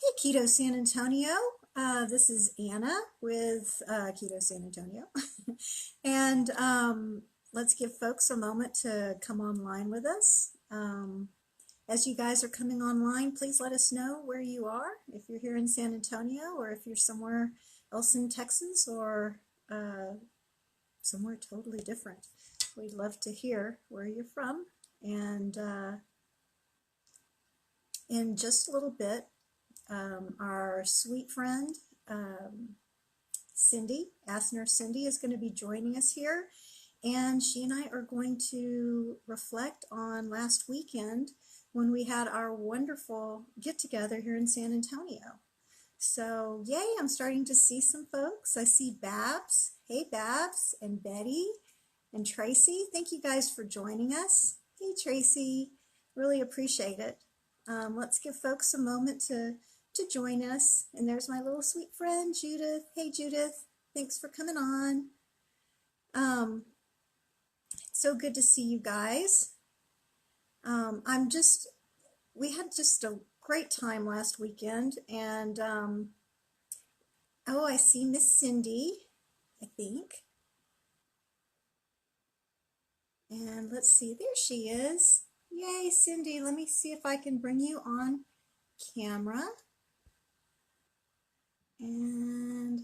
Hey, Keto San Antonio. This is Anna with Keto San Antonio. and let's give folks a moment to come online with us. As you guys are coming online, please let us know where you are, if you're here in San Antonio or if you're somewhere else in Texas or somewhere totally different. We'd love to hear where you're from. And in just a little bit, our sweet friend, Cindy, Ask Nurse Cindy, is going to be joining us here. And she and I are going to reflect on last weekend when we had our wonderful get together here in San Antonio. So, yay, I'm starting to see some folks. I see Babs. Hey, Babs, and Betty and Tracy. Thank you guys for joining us. Hey, Tracy, really appreciate it. Let's give folks a moment to join us. And there's my little sweet friend, Judith. Hey, Judith, thanks for coming on. So good to see you guys. We had just a great time last weekend. And, oh, I see Miss Cindy, I think. And let's see, there she is. Yay, Cindy, let me see if I can bring you on camera. And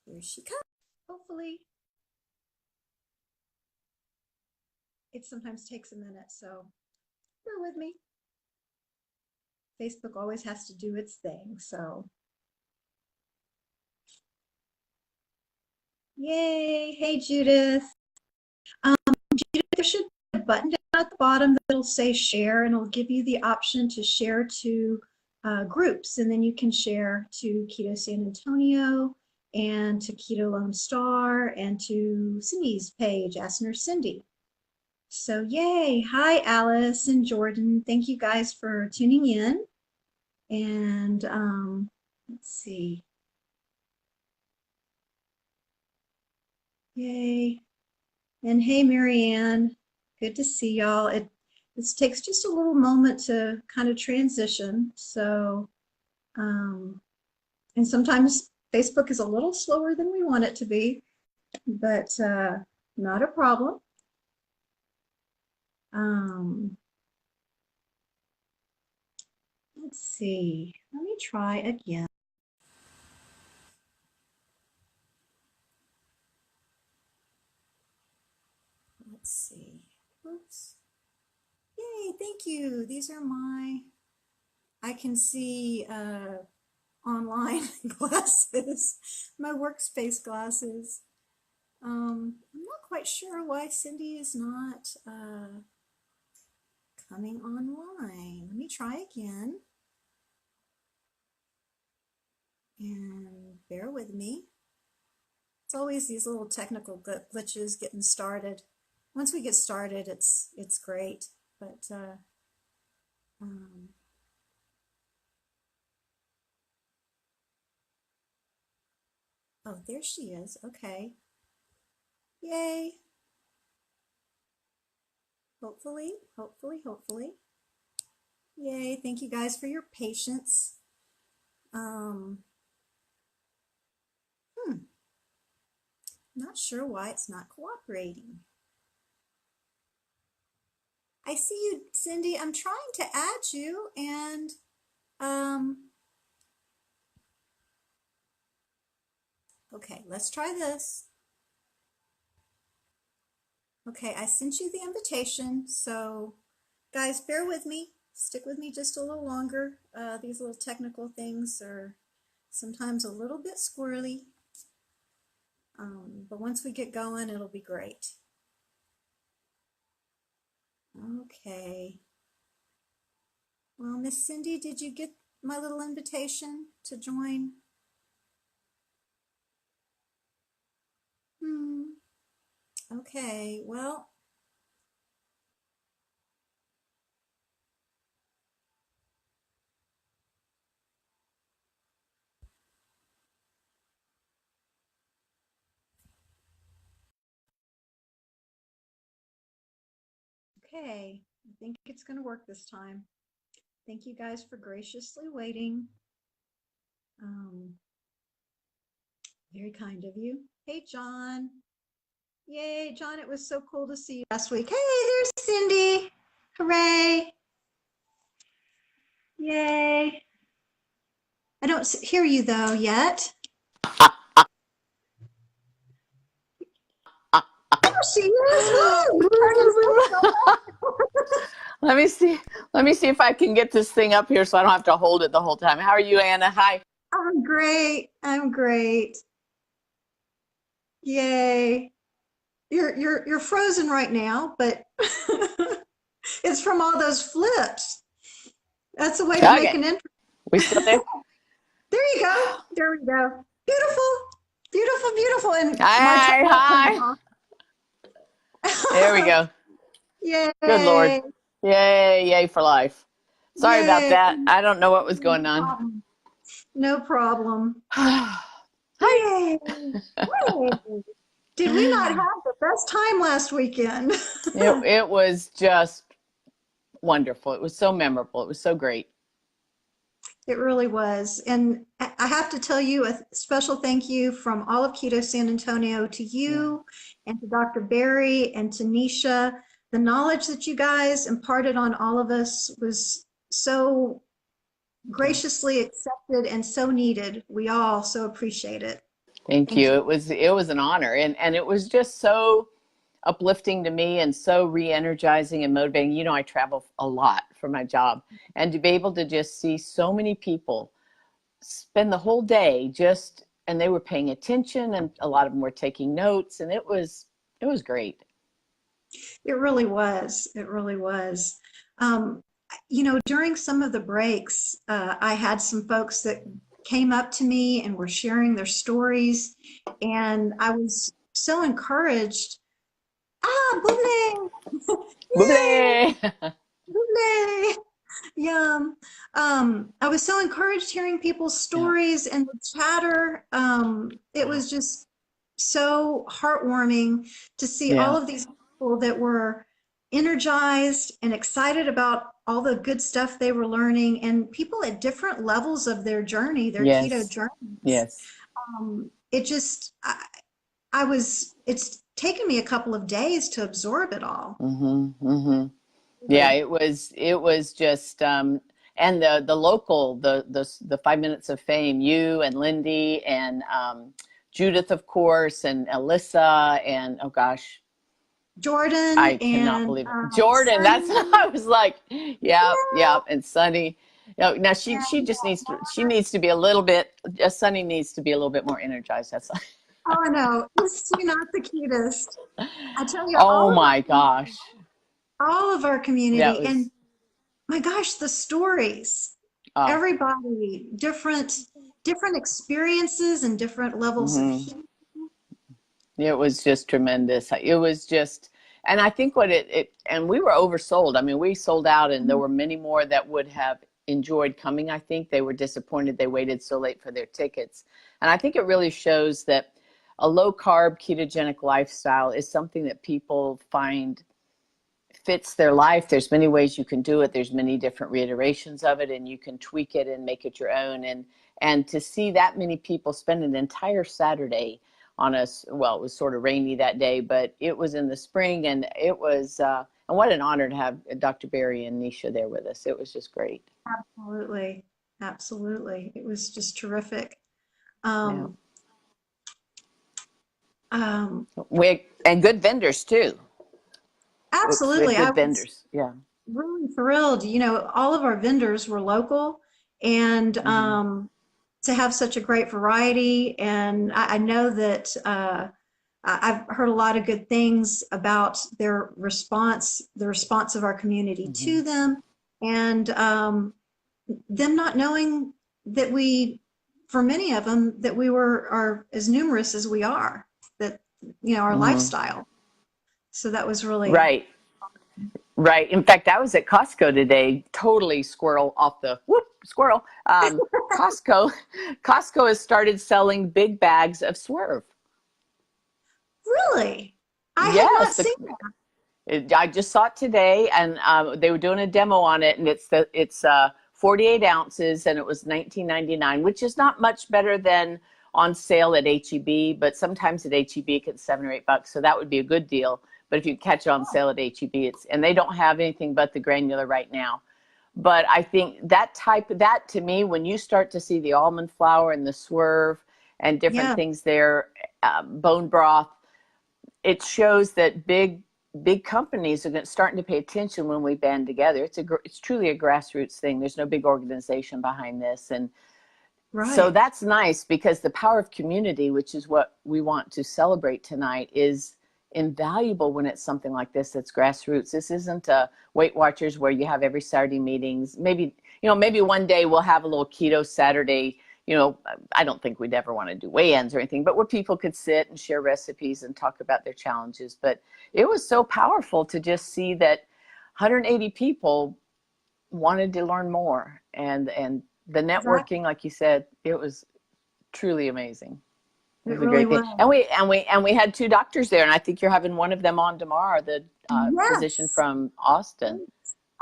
here she comes. Hopefully, it sometimes takes a minute, so bear with me. Facebook always has to do its thing, so. Yay, hey Judith. Judith, there should be a button down at the bottom that'll say share, and it'll give you the option to share to groups, and then you can share to Keto San Antonio and to Keto Lone Star and to Cindy's page, Ask Nurse Cindy. So yay, hi Alice and Jordan. Thank you guys for tuning in. And let's see. Yay. And hey, Marianne, good to see y'all. This takes just a little moment to kind of transition. So, and sometimes Facebook is a little slower than we want it to be, but not a problem. Let's see, let me try again. Let's see, oops. Yay, thank you. These are I can see online glasses, my workspace glasses. I'm not quite sure why Cindy is not coming online. Let me try again. And bear with me. It's always these little technical glitches getting started. Once we get started, it's great. But oh, there she is. Okay. Yay. Hopefully, hopefully, hopefully. Yay. Thank you guys for your patience. Not sure why it's not cooperating. I see you, Cindy. I'm trying to add you and okay, let's try this. Okay, I sent you the invitation, so guys, bear with me. Stick with me just a little longer. These little technical things are sometimes a little bit squirrely, but once we get going, it'll be great. Okay. Well, Miss Cindy, did you get my little invitation to join? Okay, well, okay. I think it's going to work this time. Thank you guys for graciously waiting. Very kind of you. Hey, John. Yay, John, it was so cool to see you last week. Hey, there's Cindy. Hooray. Yay. I don't hear you, though, yet. There she is. Woo! Let me see. Let me see if I can get this thing up here so I don't have to hold it the whole time. How are you, Anna? Hi. I'm great. I'm great. Yay. You're frozen right now, but it's from all those flips. That's a way to make an intro. We still there? There you go. There we go. Beautiful. Beautiful, beautiful. And hi. There we go. Yay. Good Lord. Yay, yay for life. Sorry Yay. about that. I don't know what was going on. No problem. Hi. Yay. Yay. Did we not have the best time last weekend? It was just wonderful. It was so memorable. It was so great. It really was. And I have to tell you a special thank you from all of Keto San Antonio to you and to Dr. Barry and to Nisha. The knowledge that you guys imparted on all of us was so graciously accepted and so needed. We all so appreciate it. Thank you. It was an honor, and it was just so uplifting to me and so re-energizing and motivating. You know, I travel a lot for my job, and to be able to just see so many people spend the whole day and they were paying attention, and a lot of them were taking notes, and it was great. It really was. It really was. You know, during some of the breaks, I had some folks that came up to me and were sharing their stories, and I was so encouraged. Buble! Buble! Buble! Yum. I was so encouraged hearing people's stories and the chatter. It was just so heartwarming to see all of these people that were energized and excited about all the good stuff they were learning, and people at different levels of their journey, their keto journeys. Yes. It just, it's taken me a couple of days to absorb it all. Yeah, it was just, and the local, the 5 Minutes of Fame, you and Lindy and Judith, of course, and Alyssa, and oh gosh, Jordan. I cannot believe it. Jordan, that's I was like, yeah, and Sunny. You know, now she just needs to be a little bit. Sunny needs to be a little bit more energized. That's. Oh no, is she not the cutest? I tell you. Oh my gosh. All of our community, and my gosh, the stories. Everybody, different experiences and different levels of healing. It was just tremendous. It was just, and I think and we were oversold. I mean, we sold out, and there were many more that would have enjoyed coming. I think they were disappointed they waited so late for their tickets. And I think it really shows that a low carb ketogenic lifestyle is something that people find fits their life. There's many ways you can do it. There's many different reiterations of it, and you can tweak it and make it your own. And to see that many people spend an entire Saturday on us, well, it was sort of rainy that day, but it was in the spring, and it was, and what an honor to have Dr. Barry and Nisha there with us. It was just great. Absolutely. Absolutely. It was just terrific. And good vendors too. Absolutely. Good vendors. Yeah. Really thrilled. You know, all of our vendors were local, and to have such a great variety. And I know that I've heard a lot of good things about their response, the response of our community to them, and them not knowing that for many of them, that we are as numerous as we are, that, you know, our lifestyle. So that was really right. In fact, I was at Costco today, totally squirrel. Costco has started selling big bags of Swerve. Really? I have not seen that. I just saw it today, and they were doing a demo on it, and it's 48 ounces, and it was $19.99, which is not much better than on sale at HEB, but sometimes at HEB it gets $7 or $8, so that would be a good deal. But if you catch it on sale at HEB, and they don't have anything but the granular right now. But I think that to me, when you start to see the almond flour and the swerve and different things there, bone broth, it shows that big companies are starting to pay attention when we band together. It's truly a grassroots thing. There's no big organization behind this, and so that's nice, because the power of community, which is what we want to celebrate tonight, is invaluable when it's something like this that's grassroots. This isn't Weight Watchers where you have every Saturday meetings. Maybe one day we'll have a little keto Saturday. I don't think we'd ever want to do weigh-ins or anything, but where people could sit and share recipes and talk about their challenges. But it was so powerful to just see that 180 people wanted to learn more, and the networking, like you said, it was truly amazing. It was a great thing. And we had two doctors there, and I think you're having one of them on tomorrow, the physician from Austin.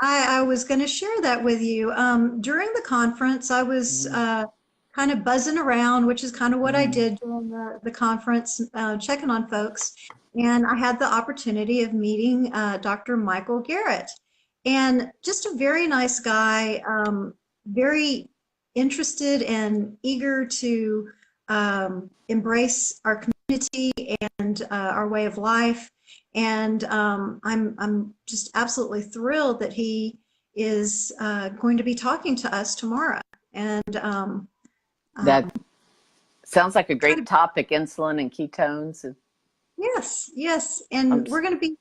I was going to share that with you. During the conference, I was kind of buzzing around, which is kind of what I did during the conference, checking on folks. And I had the opportunity of meeting Dr. Michael Garrett, and just a very nice guy, very interested and eager to embrace our community and our way of life. And I'm just absolutely thrilled that he is going to be talking to us tomorrow. And that sounds like a great topic, insulin and ketones. Yes. And we're going to be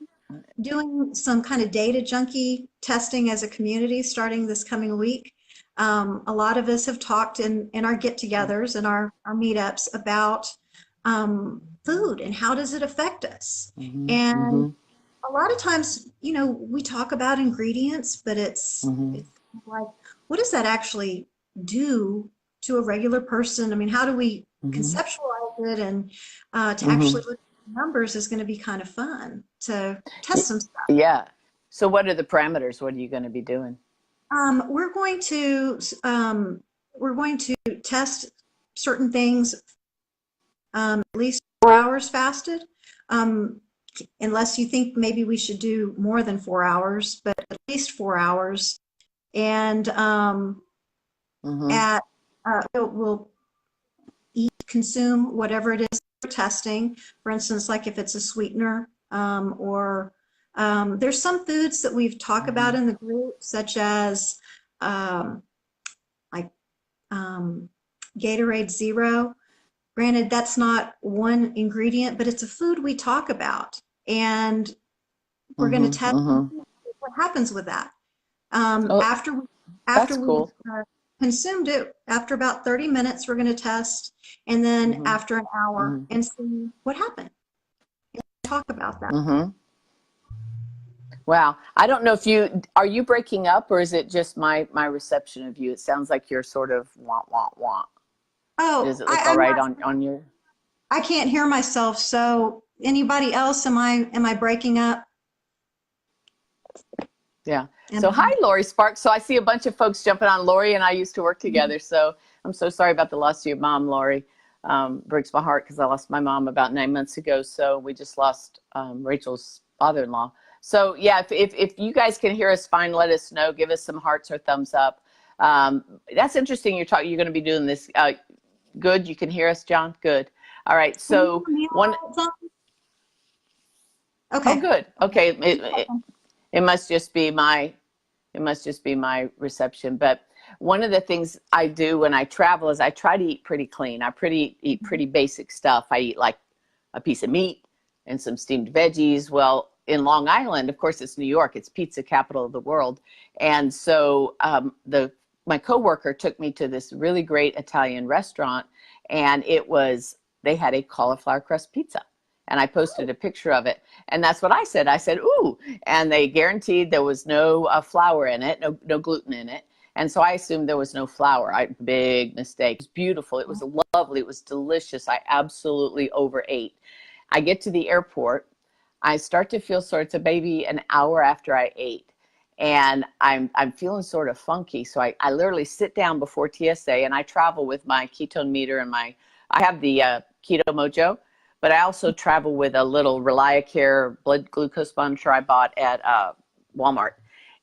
doing some kind of data junkie testing as a community starting this coming week. A lot of us have talked in our get-togethers and our meetups about food and how does it affect us. And a lot of times, we talk about ingredients, but it's like, what does that actually do to a regular person? I mean, how do we conceptualize it? And to actually look at the numbers is going to be kind of fun to test some stuff. Yeah. So what are the parameters? What are you going to be doing? We're going to test certain things at least 4 hours fasted, unless you think maybe we should do more than 4 hours, but at least 4 hours. And we'll consume whatever it is we're testing. For instance, like if it's a sweetener, or there's some foods that we've talked about in the group, such as Gatorade Zero. Granted, that's not one ingredient, but it's a food we talk about, and we're going to test what happens with that. After we consumed it, after about 30 minutes, we're going to test, and then after an hour, and see what happened. And talk about that. Wow. I don't know if are you breaking up, or is it just my reception of you? It sounds like you're sort of wah, wah, wah. Oh, does it look all right on your? I can't hear myself. So anybody else, am I breaking up? Yeah. So hi, Lori Sparks. So I see a bunch of folks jumping on. Lori and I used to work together. So I'm so sorry about the loss of your mom, Lori. Breaks my heart because I lost my mom about 9 months ago. So we just lost Rachel's father-in-law. So yeah, if you guys can hear us fine, let us know. Give us some hearts or thumbs up. That's interesting. You're going to be doing this. Good. You can hear us, John? Good. All right. So one. Okay. Oh, good. Okay. It must just be my reception. But one of the things I do when I travel is I try to eat pretty clean. I eat pretty basic stuff. I eat like a piece of meat and some steamed veggies. Well, in Long Island, of course, it's New York. It's pizza capital of the world. And so my coworker took me to this really great Italian restaurant, and they had a cauliflower crust pizza. And I posted a picture of it. And that's what I said. I said, ooh. And they guaranteed there was no flour in it, no gluten in it. And so I assumed there was no flour. Big mistake. It was beautiful. It was lovely. It was delicious. I absolutely overate. I get to the airport. I start to feel sore. It's maybe an hour after I ate. and I'm feeling sort of funky. So I literally sit down before TSA, and I travel with my ketone meter and I have the Keto Mojo, but I also travel with a little ReliaCare blood glucose monitor I bought at Walmart,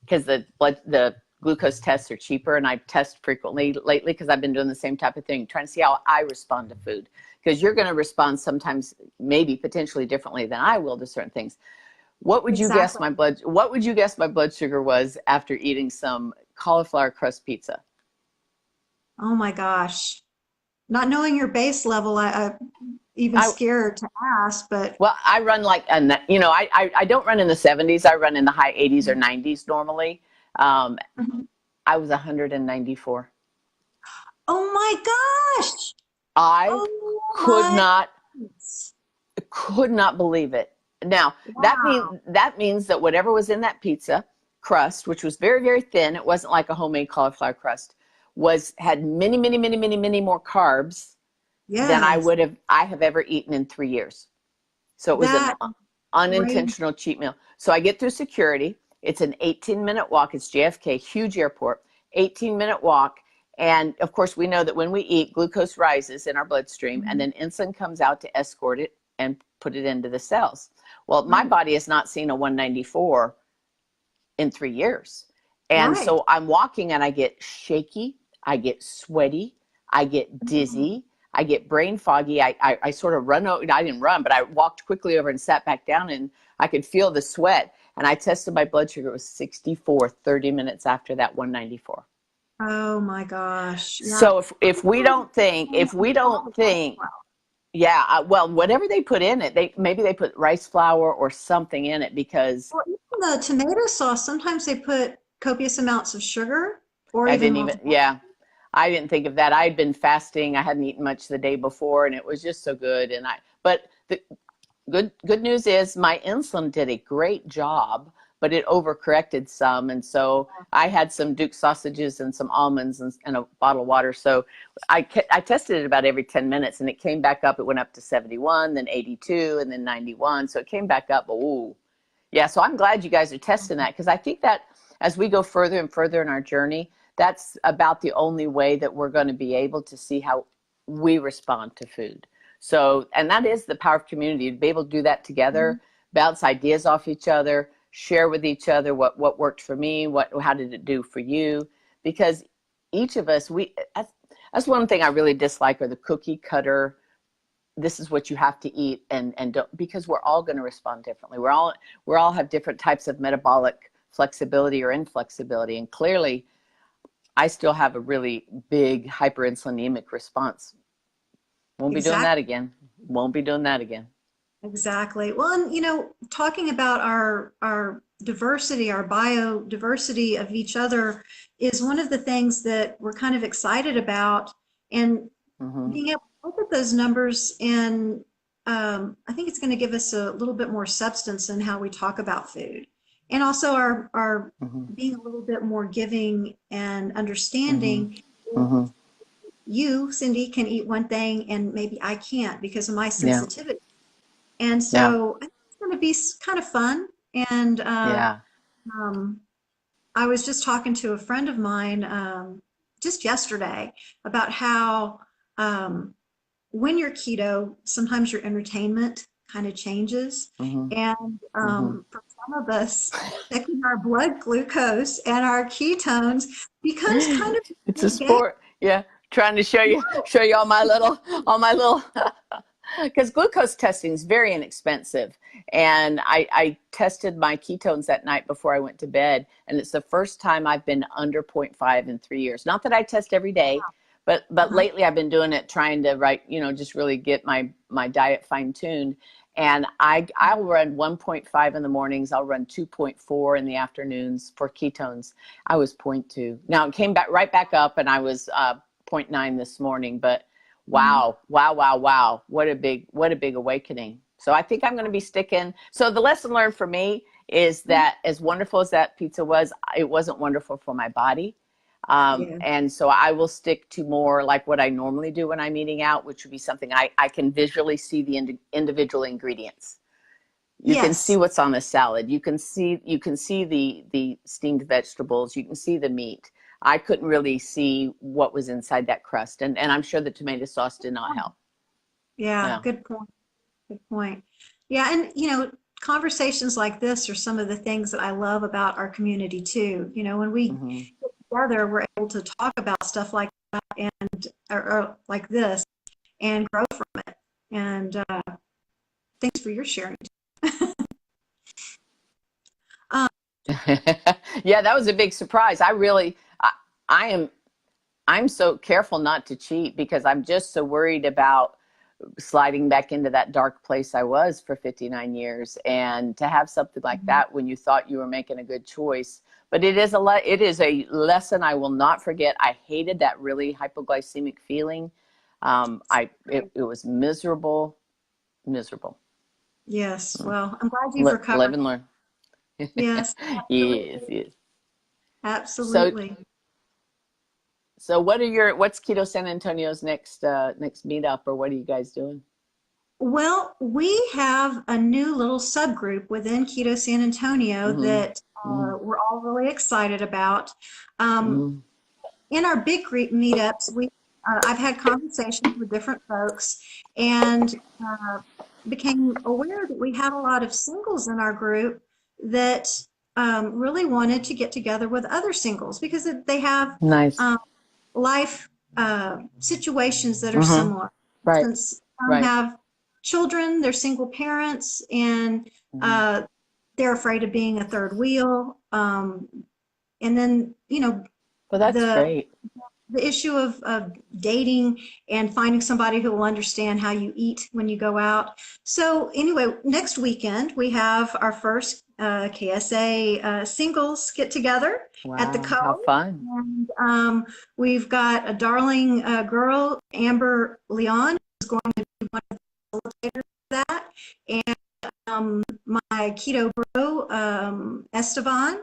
because the glucose tests are cheaper, and I test frequently lately because I've been doing the same type of thing, trying to see how I respond to food. Because you're going to respond sometimes, maybe potentially differently than I will to certain things. What would you guess Exactly. my blood sugar was after eating some cauliflower crust pizza? Oh my gosh. Not knowing your base level, I'm even I scared to ask, but Well, I run like, I don't run in the 70s. I run in the high 80s or 90s normally. Um, Mhm. I was 194. Oh my gosh. I Oh could my not goodness. could not believe it. Now, Wow. that means that whatever was in that pizza crust, which was very, very thin, it wasn't like a homemade cauliflower crust, had many, many, many, many, many more carbs than Yes. I have ever eaten in 3 years. So it was an That great. unintentional cheat meal. So I get through security. It's an 18-minute walk. It's JFK, huge airport, 18-minute walk. And of course, we know that when we eat, glucose rises in our bloodstream, and Mhm. then insulin comes out to escort it and put it into the cells. Well, my Right. body has not seen a 194 in 3 years. And Right. so I'm walking and I get shaky, I get sweaty, I get Mhm. dizzy, I get brain foggy. I sort of run over, I didn't run, but I walked quickly over and sat back down, and I could feel the sweat. And I tested my blood sugar. It was 64 30 minutes after that 194. Oh my gosh. Yeah. So if we don't think, yeah, well, whatever they put in it, maybe they put rice flour or something in it, because Well, even the tomato sauce, sometimes they put copious amounts of sugar or I even didn't even, refined. yeah, I didn't think of that. I had been fasting. I hadn't eaten much the day before, and it was just so good. But the good news is my insulin did a great job, but it overcorrected some. And so I had some Duke sausages and some almonds and a bottle of water. So I tested it about every 10 minutes, and it came back up. It went up to 71, then 82, and then 91. So it came back up. Ooh, yeah, so I'm glad you guys are testing that, because I think that as we go further and further in our journey, that's about the only way that we're going to be able to see how we respond to food. So, and that is the power of community, to be able to do that Mhm. together, bounce ideas off each other, share with each other what worked for me, how did it do for you? Because each of us, that's one thing I really dislike, are the cookie cutter, this is what you have to eat, and don't, because we're all going to respond differently. We're all have different types of metabolic flexibility or inflexibility, and clearly I still have a really big hyperinsulinemic response. Won't be doing that Exactly. again. Won't be doing that again. Exactly. Well, and talking about our diversity, our biodiversity of each other is one of the things that we're kind of excited about, and Hmm. being able to look at those numbers, and I think it's going to give us a little bit more substance in how we talk about food, and also our Hmm. being a little bit more giving and Hmm. understanding. Hmm. You, Cindy, can eat one thing and maybe I can't because of my Yeah. sensitivity. And Yeah. so I think it's going to be kind of fun. And Yeah. um, I was just talking to a friend of mine just yesterday about how um, when you're keto, sometimes your entertainment kind of changes. Hmm. And Hmm. for some of us, checking our blood glucose and our ketones becomes kind of It's a a big game. sport. Yeah. Trying to show you all my little because glucose testing is very inexpensive. And I tested my ketones that night before I went to bed. And it's the first time I've been under zero point 0.5 in 3 years. Not that I test every day, but Uh-huh. lately I've been doing it, trying to just really get my diet fine tuned. And I'll run 1.5 in the mornings. I'll run 2.4 in the afternoons for ketones. I was 0.2. Now it came back right back up, and I was 0.9 this morning. But Mhm. wow, wow, wow, wow! What a big awakening. So I think I'm going to be sticking. So the lesson learned for me is that, as wonderful as that pizza was, it wasn't wonderful for my body. Yeah. And so I will stick to more like what I normally do when I'm eating out, which would be something I can visually see the individual ingredients. You can see Yes. what's on the salad. You can see the steamed vegetables. You can see the meat. I couldn't really see what was inside that crust, and I'm sure the tomato sauce did not help. Yeah, Yeah. good point. Good point. Yeah, and conversations like this are some of the things that I love about our community too. When we Hmm. get together, we're able to talk about stuff like that and or like this and grow from it. And thanks for your sharing. Um, Yeah, that was a big surprise. I am I'm so careful not to cheat because I'm just so worried about sliding back into that dark place I was for 59 years, and to have something like that when you thought you were making a good choice. But it is a lesson I will not forget. I hated that really hypoglycemic feeling. It was miserable, miserable. yes, well, I'm glad you've Live recovered. and learn. Yes, Yes, absolutely. yes. So Absolutely. so what's Keto San Antonio's next meetup, or what are you guys doing? Well, we have a new little subgroup within Keto San Antonio Mm-hmm. that Mm-hmm. we're all really excited about. Um, Mm-hmm. in our big group meetups, I've had conversations with different folks and uh, became aware that we had a lot of singles in our group that really wanted to get together with other singles because they have Nice. um, life situations that are Mm-hmm. similar. Right. Since some Right. have children, they're single parents, and Mm-hmm. uh, they're afraid of being a third wheel. And then, Well, that's the great. the issue of dating and finding somebody who will understand how you eat when you go out. So anyway, next weekend we have our first KSA singles get together at the Wow, how Cove. fun. And we've got a darling girl, Amber Leon, who's going to be one of the facilitators of that. And my keto bro, Esteban,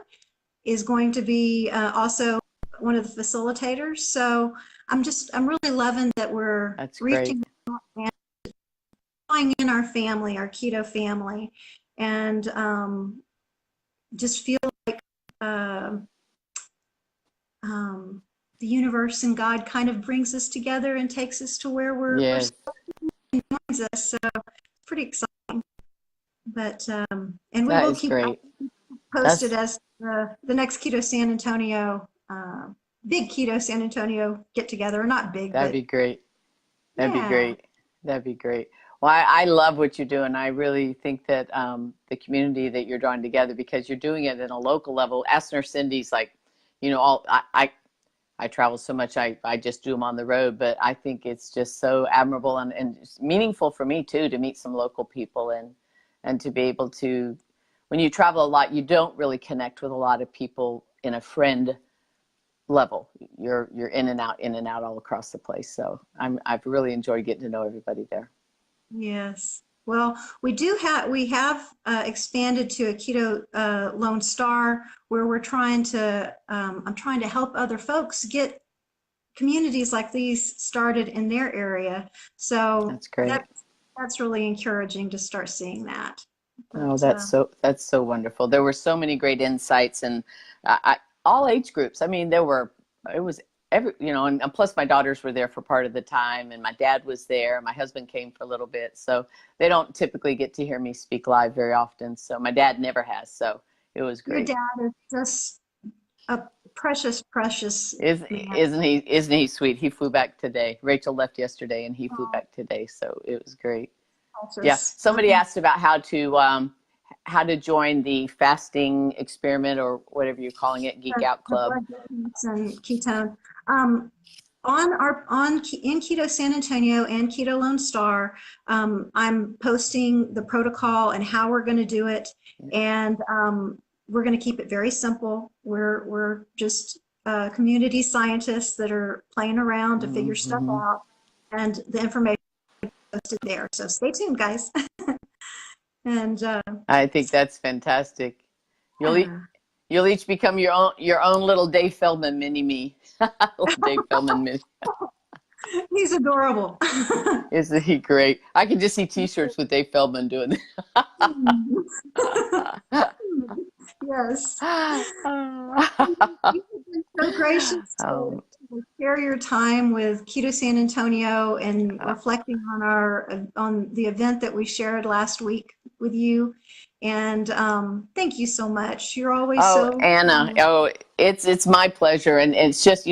is going to be also one of the facilitators. So I'm really loving that we're That's great. reaching out and drawing in our family, our keto family, and just feel like uh, um, the universe and God kind of brings us together and takes us to where we're Yes, supposed us. So it's pretty exciting. But and we that will is keep great. posted That's as the next Keto San Antonio, big Keto San Antonio get together, or not big, that'd but be great. That'd be yeah, great. That'd be great. Well, I love what you're doing. I really think that the community that you're drawing together, because you're doing it at a local level. Ask Nurse Cindy's like, all I travel so much. I just do them on the road, but I think it's just so admirable and it's meaningful for me too to meet some local people and to be able to. When you travel a lot, you don't really connect with a lot of people in a friend level. You're in and out all across the place. So I've really enjoyed getting to know everybody there. yes. Well, we have expanded to a Keto Lone Star where I'm trying to help other folks get communities like these started in their area. So That's great. that's really encouraging to start seeing that. Oh, But that's so wonderful. There were so many great insights, and all age groups. I mean, it was and plus my daughters were there for part of the time, and my dad was there. My husband came for a little bit, so they don't typically get to hear me speak live very often. So my dad never has, so it was your great. dad is just a precious, precious man. Isn't he sweet? He flew back today. Rachel left yesterday, and he flew Oh, back today, so it was great. Yeah, precious. somebody asked about how to join the fasting experiment, or whatever you're calling it, Geek Out The Club. blood glucose and ketone. In Keto San Antonio and Keto Lone Star, I'm posting the protocol and how we're going to do it, and we're going to keep it very simple. We're just community scientists that are playing around to figure stuff Hmm. out, and the information is posted there. So stay tuned, guys. And I think that's fantastic. You'll e- yeah. you'll each become your own little Dave Feldman mini me, little Dave Feldman mini. He's adorable. Isn't he great? I can just see T-shirts with Dave Feldman doing that. Yes. You've been so gracious um, to share your time with Keto San Antonio and uh, reflecting on on the event that we shared last week with you. And thank you so much. You're always oh, so Anna. Oh, it's my pleasure, and it's just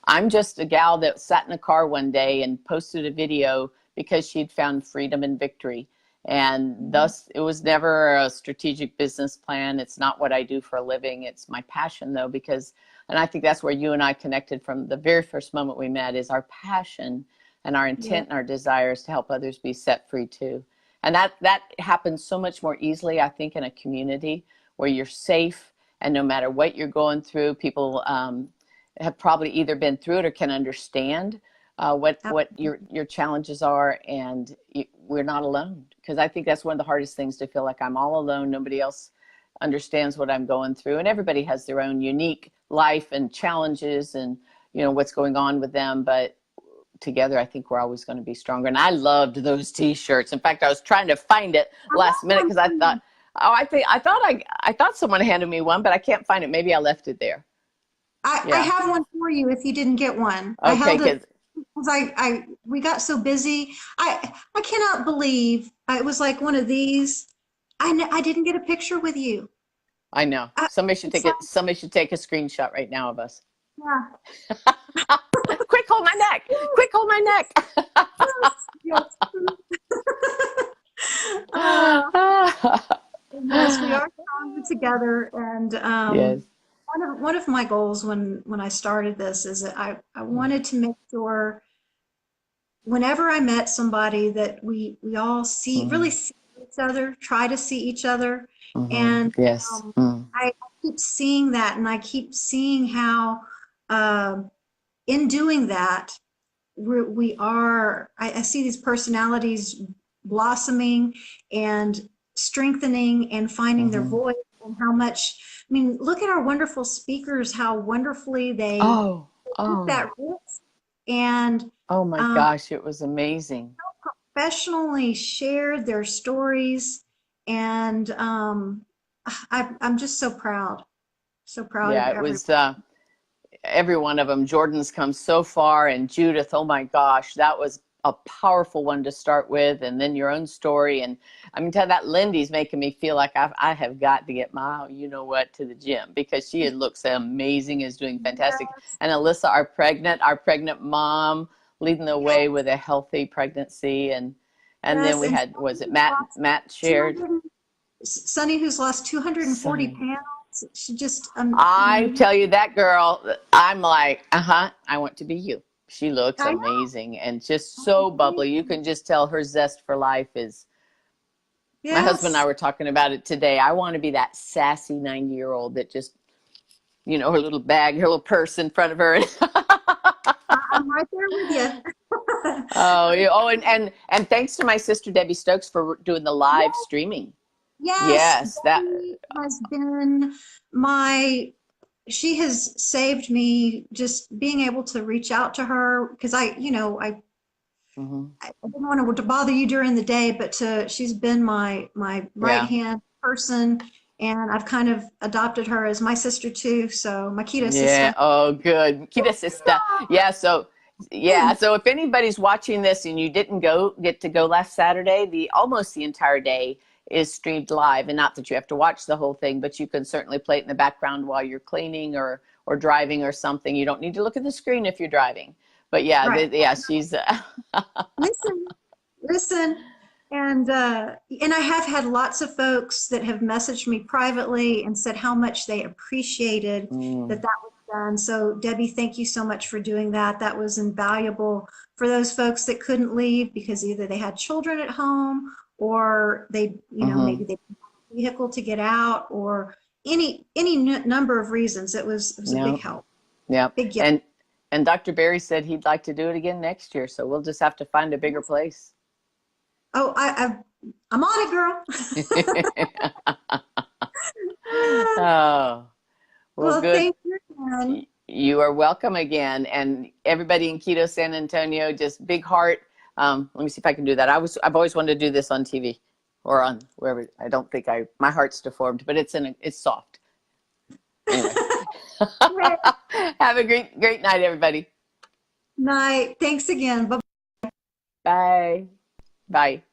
I'm just a gal that sat in a car one day and posted a video because she'd found freedom and victory. And thus, it was never a strategic business plan. It's not what I do for a living. It's my passion, though, because, and I think that's where you and I connected from the very first moment we met, is our passion and our yeah, intent and our desires to help others be set free too. And that happens so much more easily, I think, in a community where you're safe, and no matter what you're going through, people have probably either been through it or can understand what your challenges are, and we're not alone. Because I think that's one of the hardest things, to feel like I'm all alone. Nobody else understands what I'm going through, and everybody has their own unique life and challenges, and what's going on with them. But together, I think we're always going to be stronger. And I loved those T-shirts. In fact, I was trying to find it last minute because I thought, oh, I thought someone handed me one, but I can't find it. Maybe I left it there. I Yeah. have one for you if you didn't get one. I Okay. held it Because because we got so busy. I cannot believe it was like one of these. I didn't get a picture with you. I know I, somebody should it's take like, it. Somebody should take a screenshot right now of us. yeah. Quick, hold my neck. Quick, hold my neck. Yes, uh, yes, we are stronger together. And Yes. one of my goals when I started this is that I wanted to make sure whenever I met somebody that we all really Mm-hmm. see each other, try to see each other. Mm-hmm. And Yes. um, Mm. I keep seeing that, and I keep seeing how in doing that, I see these personalities blossoming and strengthening and finding their Mm-hmm. voice, and how much, I mean, look at our wonderful speakers, how wonderfully they Oh. took Oh. that risk and Oh my um, gosh! It was amazing. professionally shared their stories. And I'm just so proud of Yeah, it everyone. was. Every one of them. Jordan's come so far, and Judith, oh my gosh, that was a powerful one to start with, and then your own story. And I mean, tell that Lindy's making me feel like I have got to get my to the gym, because she looks amazing, is doing fantastic. Yes, And Alyssa, our pregnant mom, leading the way yes, with a healthy pregnancy. And then yes. we And had, was it Matt shared 200, Sunny, who's lost 240 Sunny. pounds. She just I tell you, that girl, I'm like, I want to be you. She looks I amazing and just so know. bubbly. You can just tell her zest for life is. My husband and I Yes, were talking about it today. I want to be that sassy 90-year-old that just, her little bag, her little purse in front of her. I'm right there with you. Oh, and thanks to my sister Debbie Stokes for doing the live streaming. Yes, Yes, that. Debbie has been my, she has saved me just being able to reach out to her, because Mhm. I didn't want to bother you during the day, but she's been my right Yeah. hand person, and I've kind of adopted her as my sister too. So my keto Yeah. sister. Oh, good. Kita sister. Yeah. So, yeah. So if anybody's watching this and you didn't get to go last Saturday, almost the entire day is streamed live, and not that you have to watch the whole thing, but you can certainly play it in the background while you're cleaning or driving or something. You don't need to look at the screen if you're driving. But yeah, Right. yeah, she's. Listen, listen. And I have had lots of folks that have messaged me privately and said how much they appreciated Mm, that was done. So Debbie, thank you so much for doing that. That was invaluable for those folks that couldn't leave because either they had children at home, or maybe mm-hmm. they didn't have a vehicle to get out, or any number of reasons. It was a Yeah. big help, Yeah. big gift. And Dr. Barry said he'd like to do it again next year, so we'll just have to find a bigger place. Oh, I'm on it, girl. Oh, well, Well, good. thank you again. You are welcome again. And everybody in Keto San Antonio, just big heart. Let me see if I can do that. I've always wanted to do this on TV or on wherever. I don't think my heart's deformed, but it's soft. Anyway, have a great night, everybody. Night. Thanks again. Bye. Bye. Bye.